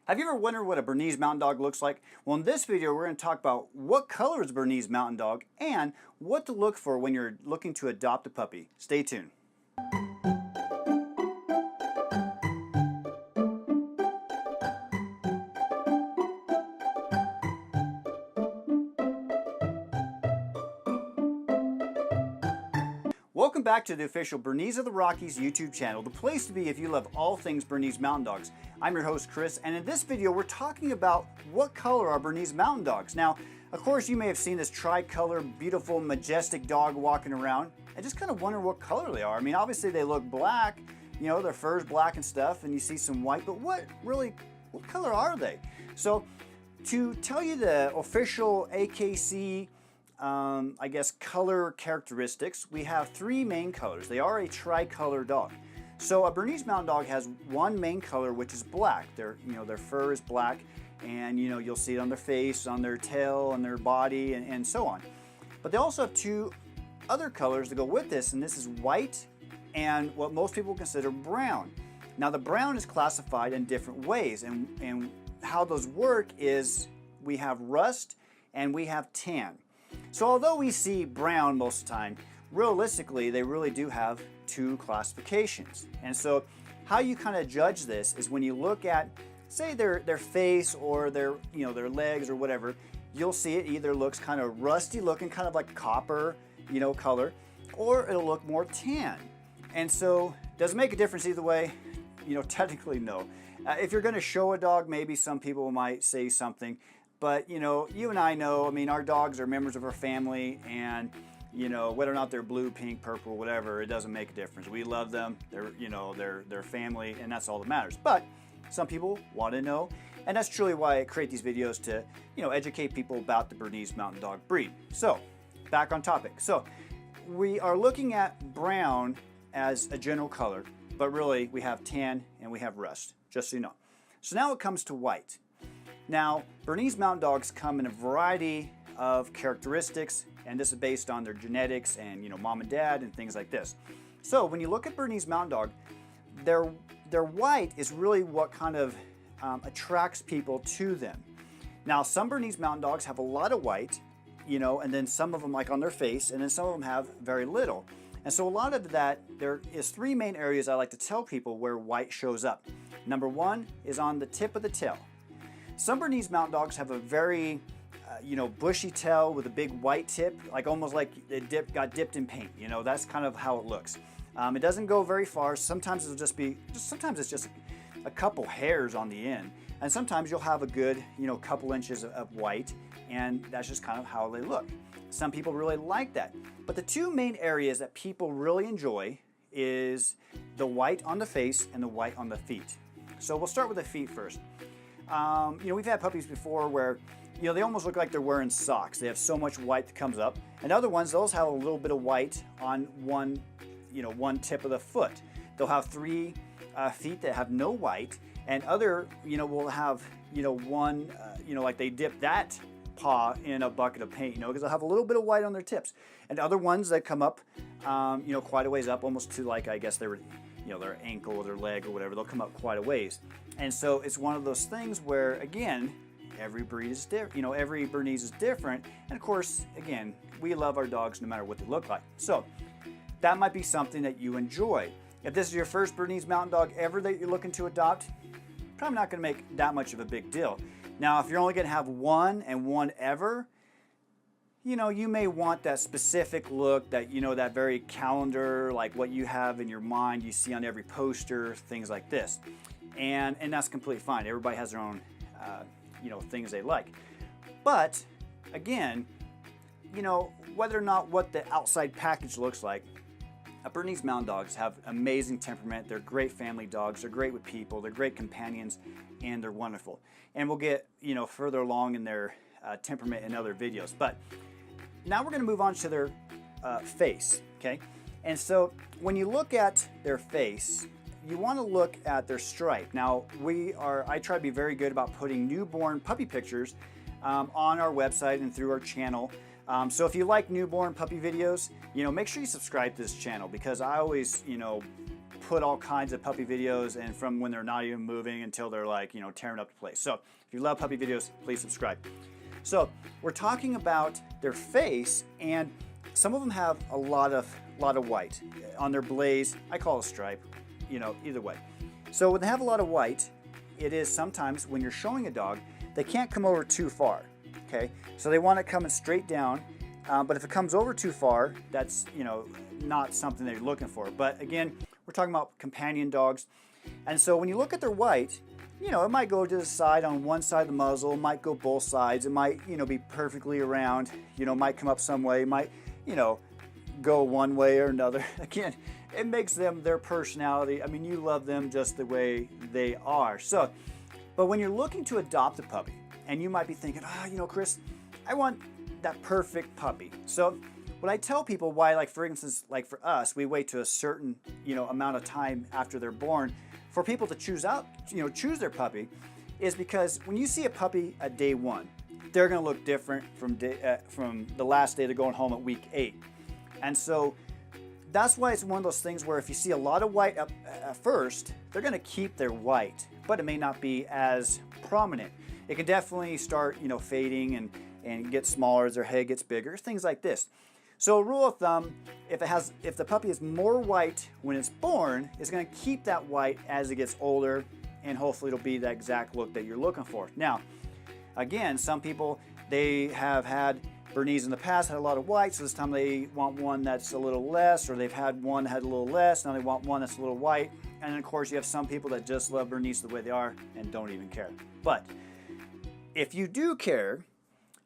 Have you ever wondered what a Bernese Mountain Dog looks like? Well, in this video, we're going to talk about what color is a Bernese Mountain Dog and what to look for when you're looking to adopt a puppy. Stay tuned. Welcome back to the official Bernese of the Rockies YouTube channel, the place to be if you love all things Bernese Mountain Dogs. I'm your host Chris, and in this video we're talking about what color are Bernese Mountain Dogs. Now, of course you may have seen this tricolor, beautiful, majestic dog walking around and just kind of wonder what color they are. I mean, obviously they look black, you know, their fur's black and stuff, and you see some white, but what color are they? So to tell you the official AKC I guess color characteristics, we have three main colors. They are a tricolor dog. So a Bernese Mountain Dog has one main color, which is black. Their fur is black, and you'll see it on their face, on their tail, on their body, and so on. But they also have two other colors to go with this, and this is white and what most people consider brown. Now the brown is classified in different ways, and how those work is we have rust and we have tan. So although we see brown most of the time, realistically they really do have two classifications. And so how you kind of judge this is when you look at, say, their face or their legs or whatever, you'll see it either looks kind of rusty looking, kind of like copper color, or it'll look more tan. And so does it make a difference either way? Technically no. If you're going to show a dog, maybe some people might say something. But you and I know, I mean, our dogs are members of our family, and whether or not they're blue, pink, purple, whatever, it doesn't make a difference. We love them. They're family, and that's all that matters. But some people want to know, and that's truly why I create these videos, to educate people about the Bernese Mountain Dog breed. So back on topic. So we are looking at brown as a general color, but really we have tan and we have rust, just so you know. So now it comes to white. Now, Bernese Mountain Dogs come in a variety of characteristics, and this is based on their genetics and mom and dad and things like this. So when you look at Bernese Mountain Dog, their white is really what kind of attracts people to them. Now, some Bernese Mountain Dogs have a lot of white, and then some of them like on their face, and then some of them have very little. And so a lot of that, there is three main areas I like to tell people where white shows up. Number one is on the tip of the tail. Some Bernese Mountain Dogs have a very, bushy tail with a big white tip, like almost like it got dipped in paint. That's kind of how it looks. It doesn't go very far. Sometimes it'll sometimes it's just a couple hairs on the end, and sometimes you'll have a good, couple inches of white, and that's just kind of how they look. Some people really like that. But the two main areas that people really enjoy is the white on the face and the white on the feet. So we'll start with the feet first. We've had puppies before where, they almost look like they're wearing socks. They have so much white that comes up. And other ones, those have a little bit of white on one tip of the foot. They'll have three feet that have no white, and other, will have, one, like they dip that paw in a bucket of paint, because they'll have a little bit of white on their tips. And other ones that come up, quite a ways up, almost to like, I guess they were, their ankle or their leg or whatever, they'll come up quite a ways. And so it's one of those things where, again, every breed is different, every Bernese is different. And of course, again, we love our dogs no matter what they look like. So that might be something that you enjoy. If this is your first Bernese Mountain Dog ever that you're looking to adopt, probably not going to make that much of a big deal. Now, if you're only going to have one and one ever, you may want that specific look, that, that very calendar, like what you have in your mind, you see on every poster, things like this. And that's completely fine. Everybody has their own, things they like. But again, whether or not what the outside package looks like, Bernese Mountain Dogs have amazing temperament. They're great family dogs. They're great with people. They're great companions, and they're wonderful. And we'll get, further along in their temperament in other videos. But now we're going to move on to their face, okay? And so when you look at their face, you want to look at their stripe. Now, I try to be very good about putting newborn puppy pictures on our website and through our channel. So if you like newborn puppy videos, make sure you subscribe to this channel, because I always, put all kinds of puppy videos, and from when they're not even moving until they're like, you know, tearing up the place. So if you love puppy videos, please subscribe. So we're talking about their face, and some of them have a lot of white on their blaze. I call it a stripe, you know, either way. So when they have a lot of white, it is sometimes when you're showing a dog, they can't come over too far, okay? So they want it coming straight down, but if it comes over too far, that's, you know, not something they're looking for. But again, we're talking about companion dogs. And so when you look at their white, you know, it might go to the side on one side of the muzzle, it might go both sides, it might, you know, be perfectly around, you know, might come up some way, might, you know, go one way or another. Again, it makes them their personality. I mean, you love them just the way they are. So, but when you're looking to adopt a puppy, and you might be thinking, oh, you know, Chris, I want that perfect puppy. So what I tell people why, like for instance, like for us, we wait to a certain, you know, amount of time after they're born for people to choose their puppy, is because when you see a puppy at day 1, they're going to look different from the last day they're going home at week 8. And so that's why it's one of those things where if you see a lot of white at first, they're going to keep their white, but it may not be as prominent. It can definitely start, you know, fading and get smaller as their head gets bigger, things like this. So a rule of thumb, if the puppy is more white when it's born, it's going to keep that white as it gets older, and hopefully it'll be that exact look that you're looking for. Now, again, some people, they have had Bernese in the past, had a lot of white, so this time they want one that's a little less, or they've had one that had a little less, now they want one that's a little white. And then of course you have some people that just love Bernese the way they are and don't even care. But if you do care,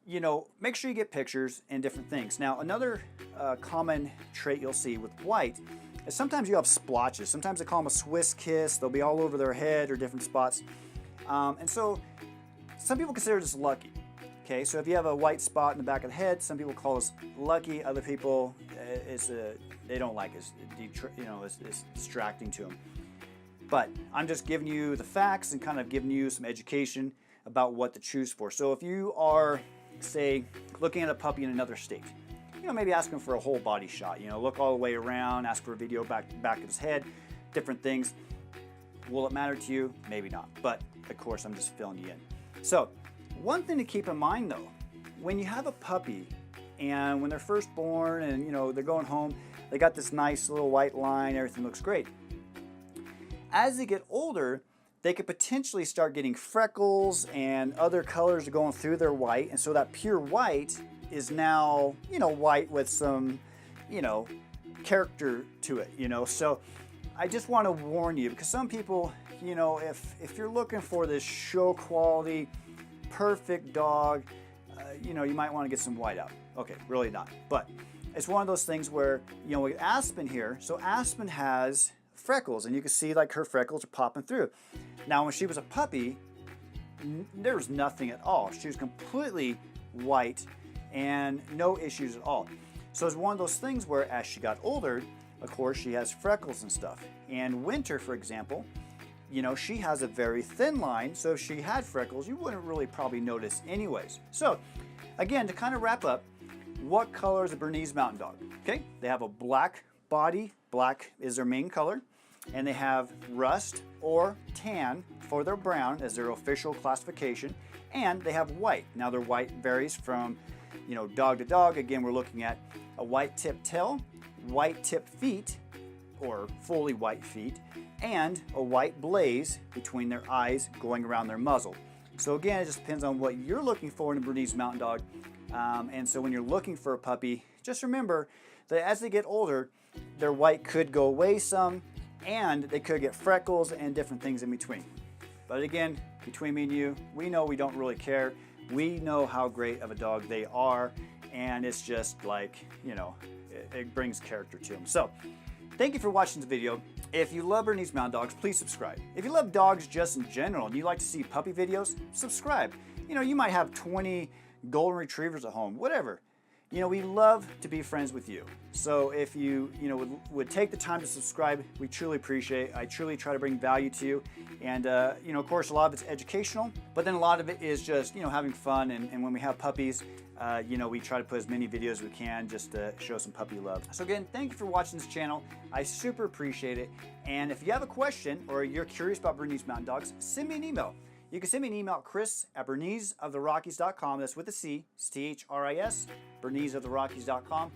you know, make sure you get pictures and different things. Now, another common trait you'll see with white is sometimes you have splotches. Sometimes they call them a Swiss kiss. They'll be all over their head or different spots. And so some people consider this lucky. Okay, so if you have a white spot in the back of the head, some people call this lucky. Other people, they don't like it. You know, it's distracting to them. But I'm just giving you the facts and kind of giving you some education about what to choose for. So if you are, say, looking at a puppy in another state, you know, maybe asking for a whole body shot, you know, look all the way around, ask for a video back of his head, different things. Will it matter to you? Maybe not. But of course, I'm just filling you in. So one thing to keep in mind though, when you have a puppy and when they're first born and, you know, they're going home, they got this nice little white line, everything looks great. As they get older, they could potentially start getting freckles and other colors are going through their white. And so that pure white is now, you know, white with some, you know, character to it, you know. So I just want to warn you, because some people, you know, if you're looking for this show quality, perfect dog, you know, you might want to get some white out. Okay, really not. But it's one of those things where, you know, with Aspen here, so Aspen has freckles, and you can see like her freckles are popping through. Now, when she was a puppy, there was nothing at all. She was completely white and no issues at all. So it's one of those things where as she got older, of course, she has freckles and stuff. And Winter, for example, you know, she has a very thin line, so if she had freckles, you wouldn't really probably notice anyways. So again, to kind of wrap up, what color is a Bernese Mountain Dog? Okay, they have a black body, black is their main color, and they have rust or tan for their brown as their official classification, and they have white. Now their white varies from, you know, dog to dog. Again, we're looking at a white tip tail, white tip feet, or fully white feet, and a white blaze between their eyes going around their muzzle. So again, it just depends on what you're looking for in a Bernese Mountain Dog. And so when you're looking for a puppy, just remember that as they get older, their white could go away some, and they could get freckles and different things in between. But again, between me and you, we know we don't really care. We know how great of a dog they are, and it's just like, you know, it brings character to them. So thank you for watching this video. If you love Bernese Mountain Dogs, please subscribe. If you love dogs just in general and you like to see puppy videos, subscribe. You know, you might have 20 golden retrievers at home, whatever. You know, we love to be friends with you. So if you would take the time to subscribe, we truly appreciate it. I truly try to bring value to you. And, of course, a lot of it's educational, but then a lot of it is just, having fun. And when we have puppies, we try to put as many videos as we can just to show some puppy love. So again, thank you for watching this channel. I super appreciate it. And if you have a question or you're curious about Bernese Mountain Dogs, send me an email. You can send me an email at chris@berneseoftherockies.com. That's with a C, it's THRIS, berneseoftherockies.com.